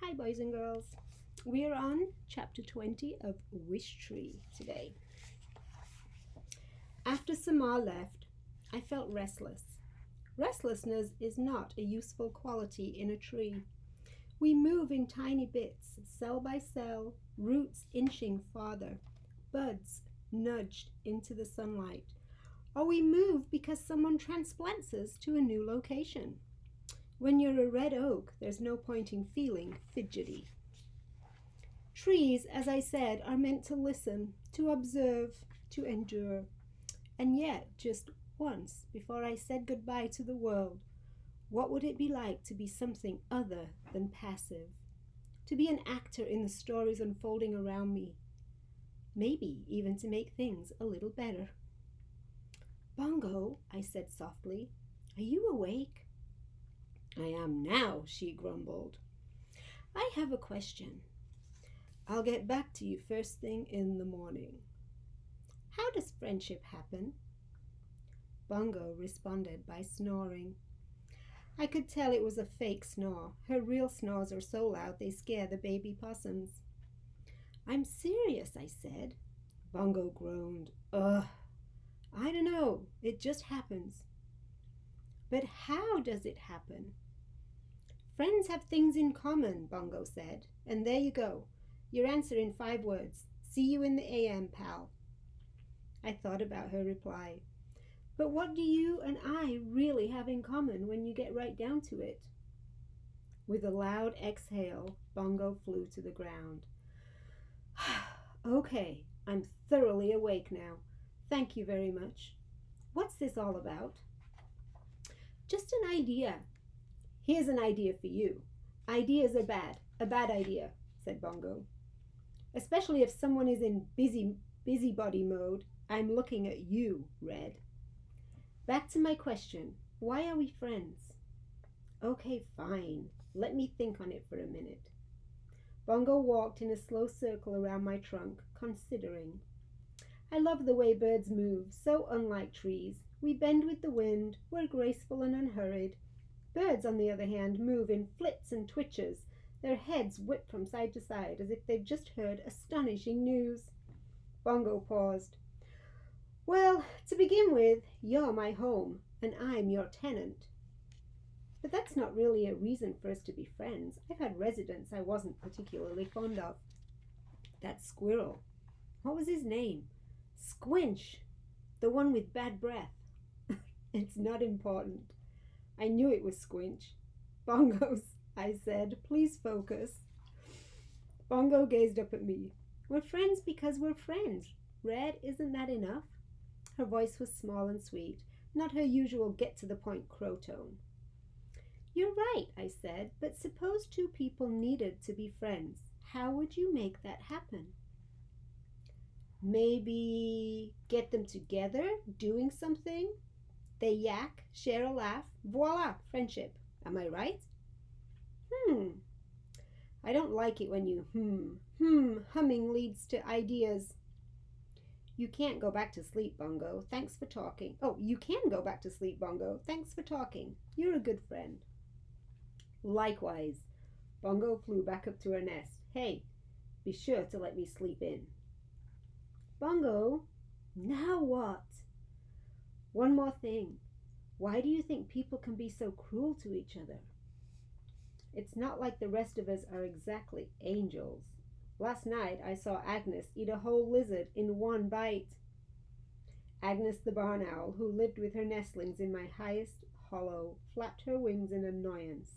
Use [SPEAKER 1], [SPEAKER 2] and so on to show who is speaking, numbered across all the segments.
[SPEAKER 1] Hi, boys and girls. We are on chapter 20 of Wishtree today. After Samar left, I felt restless. Restlessness is not a useful quality in a tree. We move in tiny bits, cell by cell, roots inching farther, buds nudged into the sunlight. Or we move because someone transplants us to a new location. When you're a red oak, there's no point in feeling fidgety. Trees, as I said, are meant to listen, to observe, to endure. And yet, just once, before I said goodbye to the world, what would it be like to be something other than passive? To be an actor in the stories unfolding around me? Maybe even to make things a little better. Bongo, I said softly, are you awake? I am now, she grumbled. I have a question. I'll get back to you first thing in the morning. How does friendship happen? Bongo responded by snoring. I could tell it was a fake snore. Her real snores are so loud they scare the baby possums. I'm serious, I said. Bongo groaned. Ugh, I don't know. It just happens. But how does it happen? Friends have things in common, Bongo said. And there you go. Your answer in 5 words. See you in the AM, pal. I thought about her reply. But what do you and I really have in common when you get right down to it? With a loud exhale, Bongo flew to the ground. Okay, I'm thoroughly awake now. Thank you very much. What's this all about? Just an idea. Here's an idea for you. Ideas are bad. A bad idea, said Bongo. Especially if someone is in busybody mode. I'm looking at you, Red. Back to my question. Why are we friends? Okay, fine. Let me think on it for a minute. Bongo walked in a slow circle around my trunk, considering. I love the way birds move, so unlike trees. We bend with the wind, we're graceful and unhurried. Birds, on the other hand, move in flits and twitches, their heads whip from side to side as if they've just heard astonishing news. Bongo paused. Well, to begin with, you're my home, and I'm your tenant. But that's not really a reason for us to be friends. I've had residents I wasn't particularly fond of. That squirrel. What was his name? Squinch. The one with bad breath. It's not important. I knew it was Squinch. Bongos, I said, please focus. Bongo gazed up at me. We're friends because we're friends. Red, isn't that enough? Her voice was small and sweet, not her usual get-to-the-point crow tone. You're right, I said, but suppose 2 people needed to be friends. How would you make that happen? Maybe get them together, doing something? They yak, share a laugh, voila, friendship. Am I right? I don't like it when you humming leads to ideas. You can't go back to sleep, Bongo. Thanks for talking. Oh, you can go back to sleep, Bongo. Thanks for talking. You're a good friend. Likewise. Bongo flew back up to her nest. Hey, be sure to let me sleep in. Bongo, now what? One more thing. Why do you think people can be so cruel to each other? It's not like the rest of us are exactly angels. Last night I saw Agnes eat a whole lizard in one bite. Agnes the barn owl, who lived with her nestlings in my highest hollow, flapped her wings in annoyance.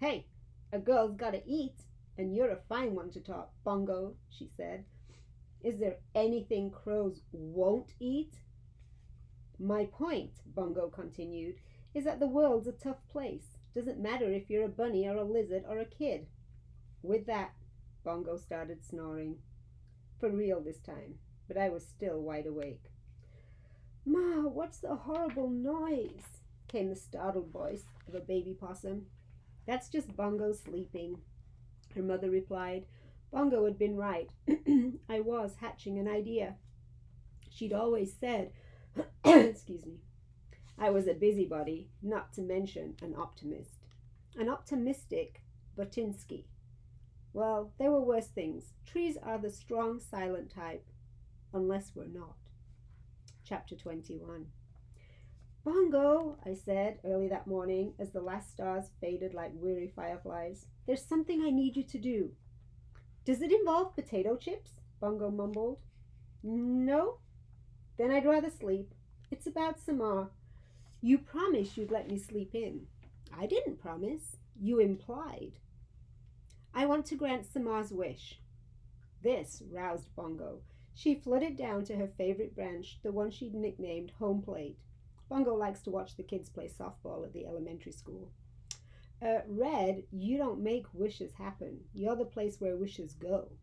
[SPEAKER 1] Hey, a girl's gotta eat, and you're a fine one to talk, Bongo, she said. Is there anything crows won't eat? My point, Bongo continued, is that the world's a tough place. Doesn't matter if you're a bunny or a lizard or a kid. With that, Bongo started snoring. For real this time, but I was still wide awake. Ma, what's the horrible noise? Came the startled voice of a baby possum. That's just Bongo sleeping, her mother replied. Bongo had been right. I was hatching an idea. She'd always said, excuse me, I was a busybody, not to mention an optimist. An optimistic Batinsky. Well, there were worse things. Trees are the strong, silent type, unless we're not. Chapter 21. Bongo, I said early that morning as the last stars faded like weary fireflies. There's something I need you to do. Does it involve potato chips? Bongo mumbled. No? Then I'd rather sleep. It's about Samar. You promised you'd let me sleep in. I didn't promise. You implied. I want to grant Samar's wish. This roused Bongo. She fluttered down to her favorite branch, the one she'd nicknamed Home Plate. Bongo likes to watch the kids play softball at the elementary school. Red, you don't make wishes happen. You're the place where wishes go.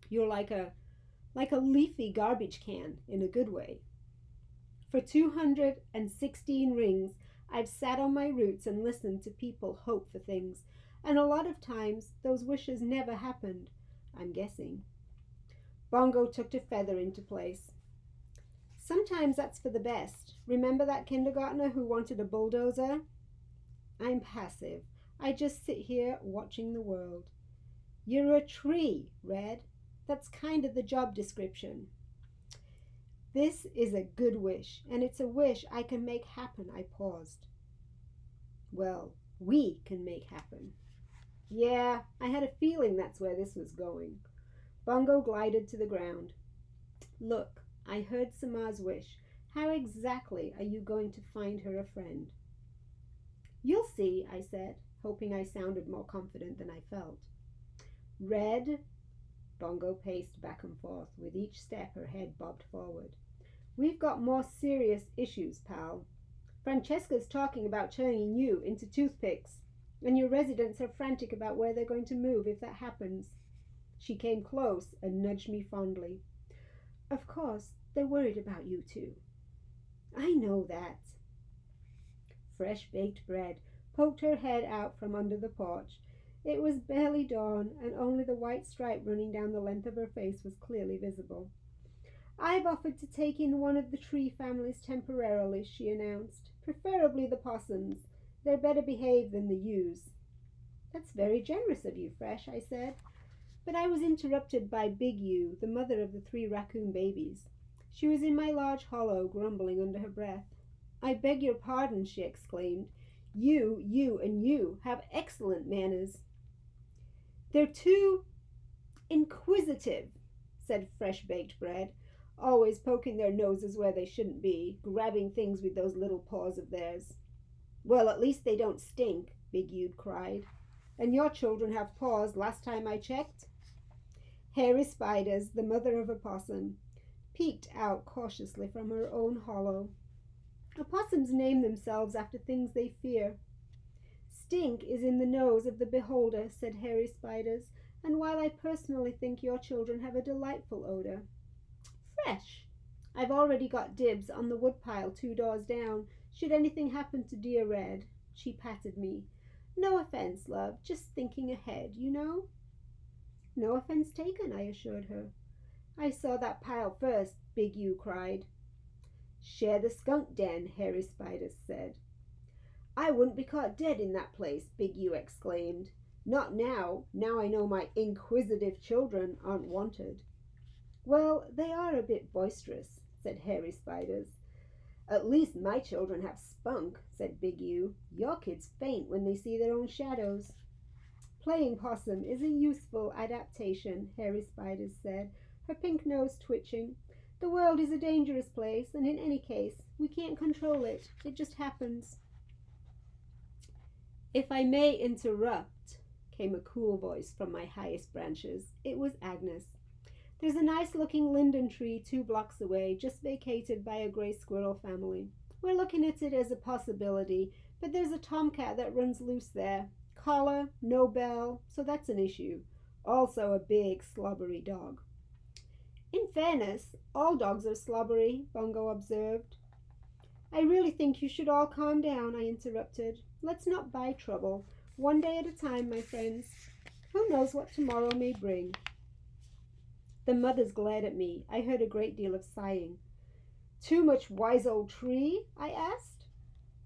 [SPEAKER 1] You're like a leafy garbage can in a good way. For 216 rings, I've sat on my roots and listened to people hope for things, and a lot of times those wishes never happened, I'm guessing. Bongo tucked a feather into place. Sometimes that's for the best. Remember that kindergartner who wanted a bulldozer? I'm passive. I just sit here watching the world. You're a tree, Red. That's kind of the job description. This is a good wish, and it's a wish I can make happen, I paused. Well, we can make happen. Yeah, I had a feeling that's where this was going. Bongo glided to the ground. Look, I heard Samar's wish. How exactly are you going to find her a friend? You'll see, I said, hoping I sounded more confident than I felt. Red. Bongo paced back and forth. With each step, her head bobbed forward. We've got more serious issues, pal. Francesca's talking about turning you into toothpicks, and your residents are frantic about where they're going to move if that happens. She came close and nudged me fondly. Of course, they're worried about you too. I know that. Fresh baked bread poked her head out from under the porch. It was barely dawn, and only the white stripe running down the length of her face was clearly visible. I've offered to take in one of the tree families temporarily, she announced. Preferably the possums. They're better behaved than the ewes. That's very generous of you, Fresh, I said. But I was interrupted by Big Ewe, the mother of the 3 raccoon babies. She was in my large hollow, grumbling under her breath. I beg your pardon, she exclaimed. You, and you have excellent manners. They're too inquisitive, said Fresh-Baked Bread, always poking their noses where they shouldn't be, grabbing things with those little paws of theirs. Well, at least they don't stink, Big Ewe cried. And your children have paws last time I checked. Hairy Spiders, the mother of a possum, peeked out cautiously from her own hollow. Opossums name themselves after things they fear. Stink is in the nose of the beholder, said Hairy Spiders, and while I personally think your children have a delightful odor. Fresh! I've already got dibs on the woodpile 2 doors down, should anything happen to dear Red. She patted me. No offense, love, just thinking ahead, you know. No offense taken, I assured her. I saw that pile first, Big Ewe cried. Share the skunk den, Hairy Spiders said. I wouldn't be caught dead in that place, Big Ewe exclaimed. Not now I know my inquisitive children aren't wanted. Well, they are a bit boisterous, said Hairy Spiders. At least my children have spunk, said Big Ewe. Your kids faint when they see their own shadows. Playing possum is a useful adaptation, Hairy Spiders said, her pink nose twitching. The world is a dangerous place, and in any case, we can't control it. It just happens. If I may interrupt, came a cool voice from my highest branches. It was Agnes. There's a nice-looking linden tree 2 blocks away, just vacated by a gray squirrel family. We're looking at it as a possibility, but there's a tomcat that runs loose there. Collar, no bell, so that's an issue. Also a big, slobbery dog. In fairness, all dogs are slobbery, Bongo observed. I really think you should all calm down, I interrupted. Let's not buy trouble. One day at a time, my friends. Who knows what tomorrow may bring? The mothers glared at me. I heard a great deal of sighing. Too much wise old tree? I asked.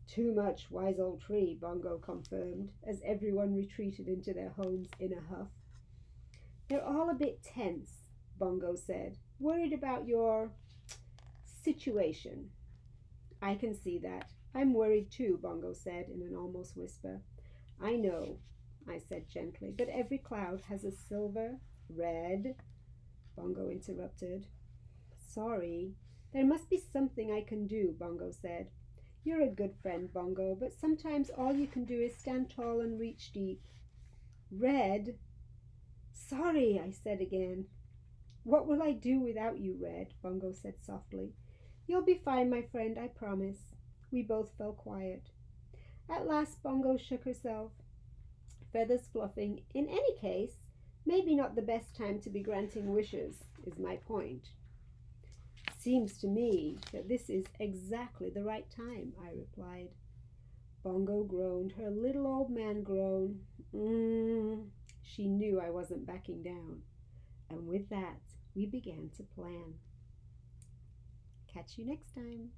[SPEAKER 1] Too much wise old tree, Bongo confirmed, as everyone retreated into their homes in a huff. They're all a bit tense, Bongo said. Worried about your situation. I can see that. I'm worried too, Bongo said in an almost whisper. I know, I said gently, but every cloud has a silver, red. Bongo interrupted. Sorry. There must be something I can do, Bongo said. You're a good friend, Bongo, but sometimes all you can do is stand tall and reach deep. Red? Sorry, I said again. What will I do without you, Red? Bongo said softly. You'll be fine, my friend, I promise. We both fell quiet. At last Bongo shook herself, feathers fluffing. In any case, maybe not the best time to be granting wishes, is my point. Seems to me that this is exactly the right time, I replied. Bongo groaned, her little old man groan. She knew I wasn't backing down. And with that, we began to plan. Catch you next time.